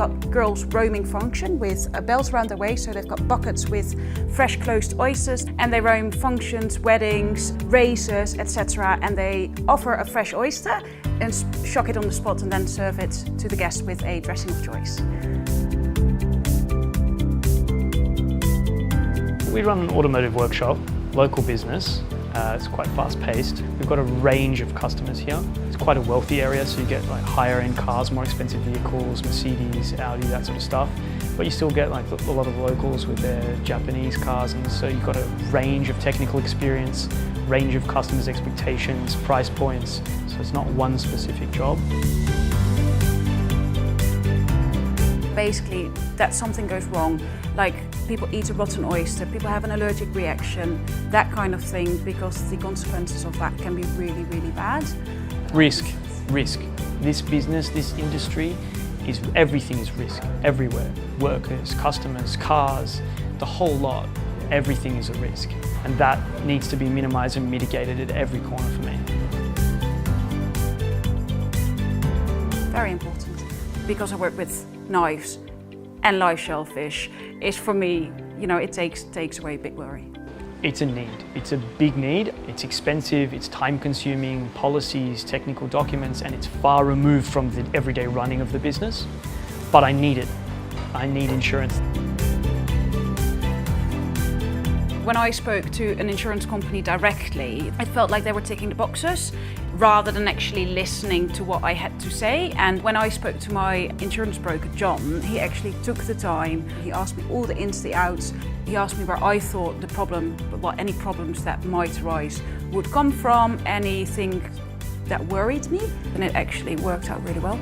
got girls roaming function with belts around their waist, so they've got buckets with fresh closed oysters, and they roam functions, weddings, races, etc. And they offer a fresh oyster and shock it on the spot and then serve it to the guest with a dressing of choice. We run an automotive workshop, local business. It's quite fast-paced. We've got a range of customers here. It's quite a wealthy area, so you get like higher-end cars, more expensive vehicles, Mercedes, Audi, that sort of stuff. But you still get like a lot of locals with their Japanese cars, and so you've got a range of technical experience, range of customers' expectations, price points. So it's not one specific job. Basically, that something goes wrong, like people eat a rotten oyster, people have an allergic reaction, that kind of thing, because the consequences of that can be really, really bad. Risk. This business, this industry, everything is risk, everywhere. Workers, customers, cars, the whole lot, everything is a risk. And that needs to be minimized and mitigated at every corner for me. Very important, because I work with knives and live shellfish, is for me, it takes away a big worry. It's a need. It's a big need. It's expensive, it's time-consuming, policies, technical documents, and it's far removed from the everyday running of the business. But I need it. I need insurance. When I spoke to an insurance company directly, I felt like they were ticking the boxes rather than actually listening to what I had to say. And when I spoke to my insurance broker, John, he actually took the time. He asked me all the ins, the outs. He asked me where I thought any problems that might arise would come from, anything that worried me, and it actually worked out really well.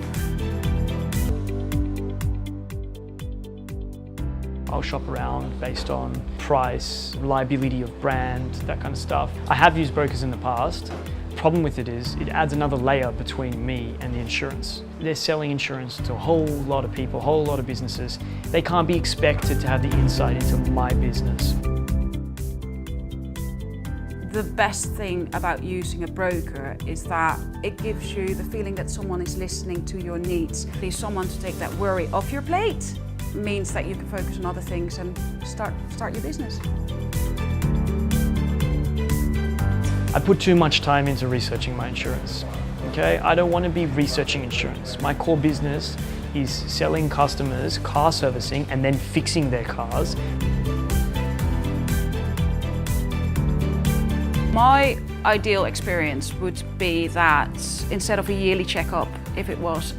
I'll shop around based on price, reliability of brand, that kind of stuff. I have used brokers in the past. The problem with it is it adds another layer between me and the insurance. They're selling insurance to a whole lot of people, a whole lot of businesses. They can't be expected to have the insight into my business. The best thing about using a broker is that it gives you the feeling that someone is listening to your needs. There's someone to take that worry off your plate. Means that you can focus on other things and start your business. I put too much time into researching my insurance. Okay, I don't want to be researching insurance. My core business is selling customers car servicing and then fixing their cars. My ideal experience would be that instead of a yearly checkup, if it was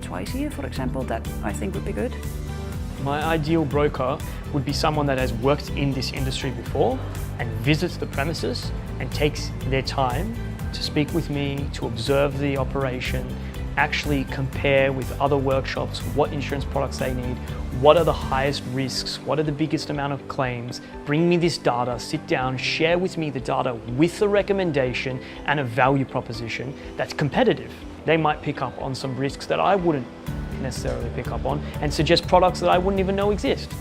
twice a year, for example, that I think would be good. My ideal broker would be someone that has worked in this industry before and visits the premises and takes their time to speak with me, to observe the operation, actually compare with other workshops what insurance products they need, what are the highest risks, what are the biggest amount of claims, bring me this data, sit down, share with me the data with a recommendation and a value proposition that's competitive. They might pick up on some risks that I wouldn't necessarily pick up on and suggest products that I wouldn't even know exist.